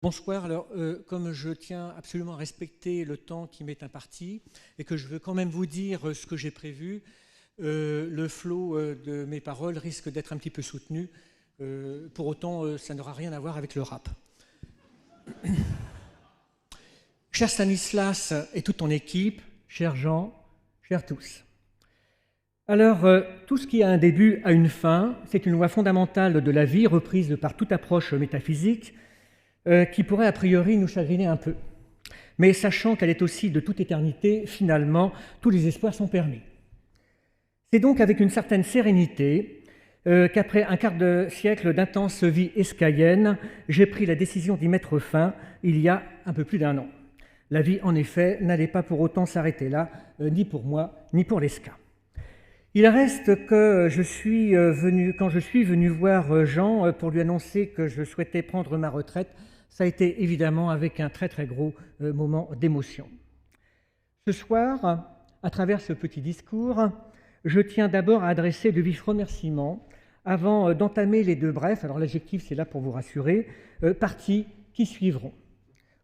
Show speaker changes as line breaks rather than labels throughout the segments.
Bonsoir. Alors, comme je tiens absolument à respecter le temps qui m'est imparti et que je veux quand même vous dire ce que j'ai prévu, le flot de mes paroles risque d'être un petit peu soutenu. Pour autant, ça n'aura rien à voir avec le rap. Cher Stanislas et toute ton équipe, chers Jean, chers tous. Alors, tout ce qui a un début a une fin. C'est une loi fondamentale de la vie, reprise par toute approche métaphysique, qui pourrait a priori nous chagriner un peu. Mais sachant qu'elle est aussi de toute éternité, finalement, tous les espoirs sont permis. C'est donc avec une certaine sérénité qu'après un quart de siècle d'intense vie escaïenne, j'ai pris la décision d'y mettre fin il y a un peu plus d'1 an. La vie, en effet, n'allait pas pour autant s'arrêter là, ni pour moi, ni pour l'ESCA. Il reste que quand je suis venu voir Jean pour lui annoncer que je souhaitais prendre ma retraite, ça a été évidemment avec un très très gros moment d'émotion. Ce soir, à travers ce petit discours, je tiens d'abord à adresser de vifs remerciements avant d'entamer les deux brefs, alors l'adjectif c'est là pour vous rassurer, parties qui suivront.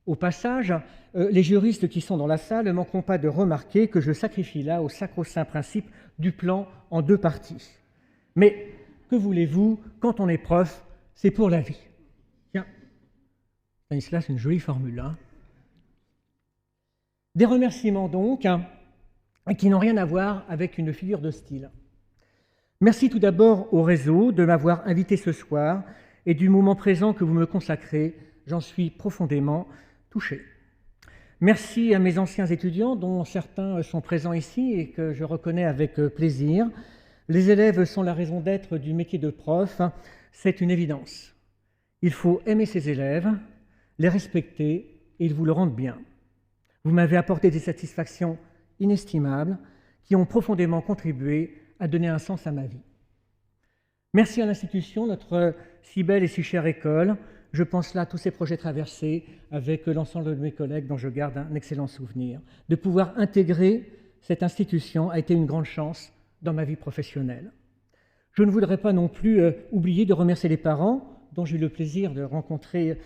Au passage, les juristes qui sont dans la salle ne manqueront pas de remarquer que je sacrifie là au sacro-saint principe du plan en 2 parties. Mais que voulez-vous, quand on est prof, c'est pour la vie. Tiens, Stanislas, c'est une jolie formule, hein. Des remerciements donc, qui n'ont rien à voir avec une figure de style. Merci tout d'abord au réseau de m'avoir invité ce soir et du moment présent que vous me consacrez, j'en suis profondément touché. Merci à mes anciens étudiants, dont certains sont présents ici et que je reconnais avec plaisir. Les élèves sont la raison d'être du métier de prof, c'est une évidence. Il faut aimer ses élèves, les respecter et ils vous le rendent bien. Vous m'avez apporté des satisfactions inestimables qui ont profondément contribué à donner un sens à ma vie. Merci à l'institution, notre si belle et si chère école. Je pense là à tous ces projets traversés avec l'ensemble de mes collègues dont je garde un excellent souvenir. De pouvoir intégrer cette institution a été une grande chance dans ma vie professionnelle. Je ne voudrais pas non plus oublier de remercier les parents, dont j'ai eu le plaisir de rencontrer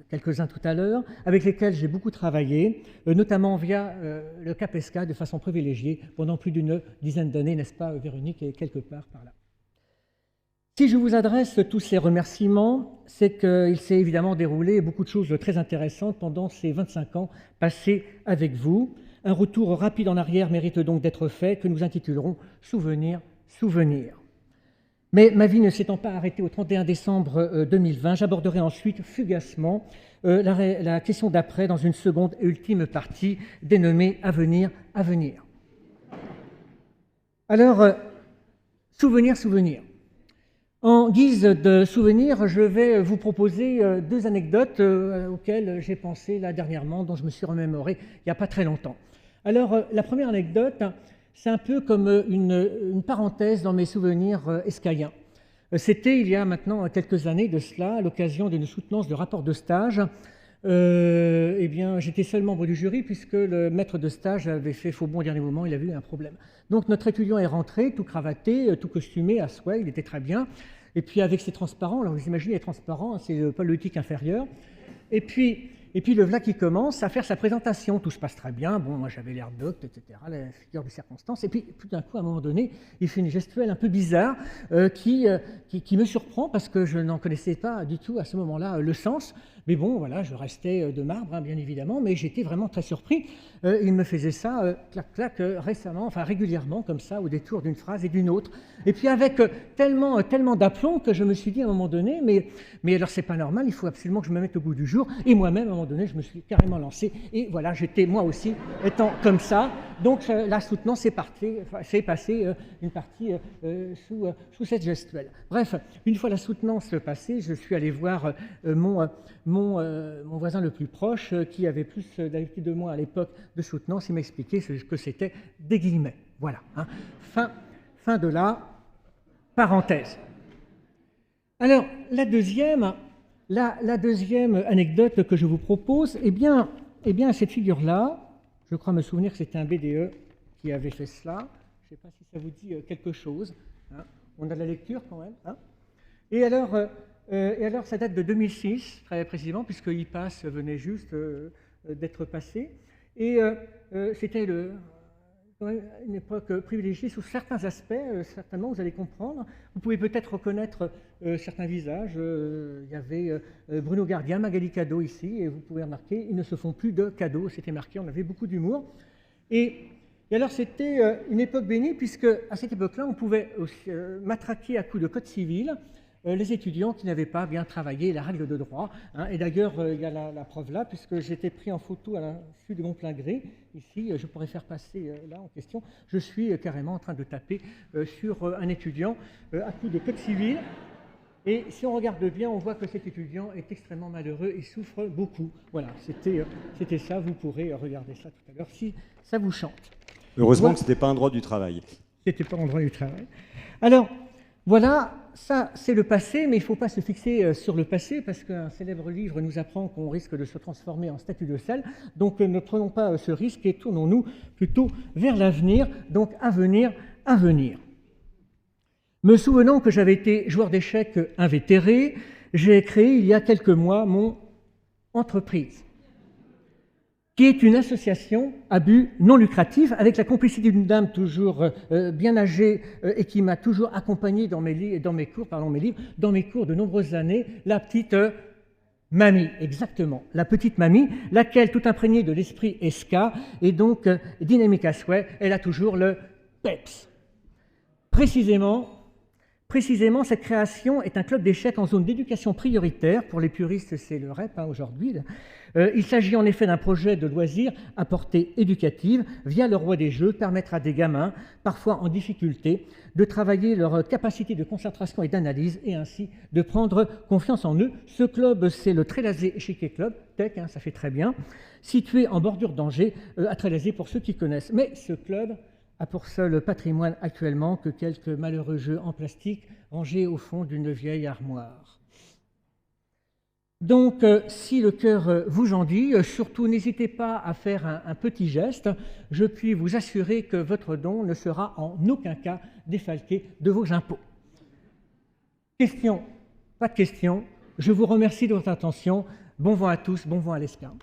quelques-uns tout à l'heure, avec lesquels j'ai beaucoup travaillé, notamment via le CAPESCA de façon privilégiée pendant plus d'une dizaine d'années, n'est-ce pas Véronique, et quelque part par là. Si je vous adresse tous ces remerciements, c'est qu'il s'est évidemment déroulé beaucoup de choses très intéressantes pendant ces 25 ans passés avec vous. Un retour rapide en arrière mérite donc d'être fait, que nous intitulerons « Souvenir, souvenir ». Mais ma vie ne s'étant pas arrêtée au 31 décembre 2020, j'aborderai ensuite fugacement la question d'après dans une seconde et ultime partie dénommée « Avenir, avenir ». Alors, souvenir, souvenir. En guise de souvenir, je vais vous proposer 2 anecdotes auxquelles j'ai pensé là dernièrement, dont je me suis remémoré il n'y a pas très longtemps. Alors, la première anecdote, c'est un peu comme une parenthèse dans mes souvenirs escaïens. C'était il y a maintenant quelques années de cela, à l'occasion d'une soutenance de rapport de stage. Eh bien, j'étais seul membre du jury puisque le maître de stage avait fait faux bond au dernier moment, il avait eu un problème. Donc notre étudiant est rentré, tout cravaté, tout costumé, à souhait, il était très bien. Et puis avec ses transparents, alors vous imaginez les transparents, c'est le paléolithique inférieur. Et puis le voilà qui commence à faire sa présentation, tout se passe très bien, bon, moi j'avais l'air docte, etc., la figure de circonstance, et puis tout d'un coup, à un moment donné, il fait une gestuelle un peu bizarre qui me surprend parce que je n'en connaissais pas du tout à ce moment-là le sens, mais bon, voilà, je restais de marbre, hein, bien évidemment, mais j'étais vraiment très surpris. Il me faisait ça, clac-clac, régulièrement, comme ça, au détour d'une phrase et d'une autre, et puis avec tellement d'aplomb que je me suis dit à un moment donné, mais alors c'est pas normal, il faut absolument que je me mette au goût du jour, et moi-même, à un moment donné, je me suis carrément lancé, et voilà, j'étais moi aussi étant comme ça, donc la soutenance s'est passée une partie sous cette gestuelle. Bref, une fois la soutenance passée, je suis allé voir mon voisin le plus proche, qui avait plus d'habitude de moi à l'époque de soutenance, il m'expliquait ce que c'était des guillemets. Voilà, hein. Fin de la parenthèse. Alors, la deuxième anecdote que je vous propose, eh bien cette figure-là, je crois me souvenir que c'était un BDE qui avait fait cela. Je ne sais pas si ça vous dit quelque chose, hein. On a de la lecture quand même, hein. Et alors, Et alors, ça date de 2006, très précisément, puisque l'IPAS venait juste d'être passé. Et c'était une époque privilégiée sous certains aspects, certainement, vous allez comprendre. Vous pouvez peut-être reconnaître certains visages. Il y avait Bruno Gardien, Magali Cadeau ici, et vous pouvez remarquer, ils ne se font plus de cadeaux, c'était marqué, on avait beaucoup d'humour. Et alors, c'était une époque bénie, puisque à cette époque-là, on pouvait aussi, matraquer à coups de code civil les étudiants qui n'avaient pas bien travaillé la règle de droit. Et d'ailleurs, il y a la preuve là, puisque j'étais pris en photo à l'insu de mon plein gré. Ici, je pourrais faire passer là en question. Je suis carrément en train de taper sur un étudiant à coups de code civil. Et si on regarde bien, on voit que cet étudiant est extrêmement malheureux et souffre beaucoup. Voilà, c'était ça. Vous pourrez regarder ça tout à l'heure si ça vous chante.
Heureusement que ce n'était pas un droit du travail.
C'était pas un droit du travail. Alors, voilà, ça c'est le passé, mais il ne faut pas se fixer sur le passé, parce qu'un célèbre livre nous apprend qu'on risque de se transformer en statue de sel. Donc ne prenons pas ce risque et tournons-nous plutôt vers l'avenir, donc à venir. Me souvenant que j'avais été joueur d'échecs invétéré, j'ai créé il y a quelques mois mon entreprise, qui est une association à but non lucratif, avec la complicité d'une dame toujours bien âgée et qui m'a toujours accompagné dans mes livres, dans mes cours de nombreuses années, la petite mamie, exactement, la petite mamie, laquelle, tout imprégnée de l'esprit ESCA et donc dynamique à souhait, elle a toujours le PEPS. Précisément, cette création est un club d'échecs en zone d'éducation prioritaire. Pour les puristes, c'est le REP aujourd'hui. Il s'agit en effet d'un projet de loisir à portée éducative via le roi des jeux, permettre à des gamins, parfois en difficulté, de travailler leur capacité de concentration et d'analyse et ainsi de prendre confiance en eux. Ce club, c'est le Trélazé Échiquier Club, Tech, ça fait très bien, situé en bordure d'Angers, à Trélazé pour ceux qui connaissent. Mais ce club a pour seul patrimoine actuellement que quelques malheureux jeux en plastique rangés au fond d'une vieille armoire. Donc, si le cœur vous en dit, surtout n'hésitez pas à faire un petit geste. Je puis vous assurer que votre don ne sera en aucun cas défalqué de vos impôts. Question? Pas de question. Je vous remercie de votre attention. Bon vent à tous, bon vent à l'ESCA.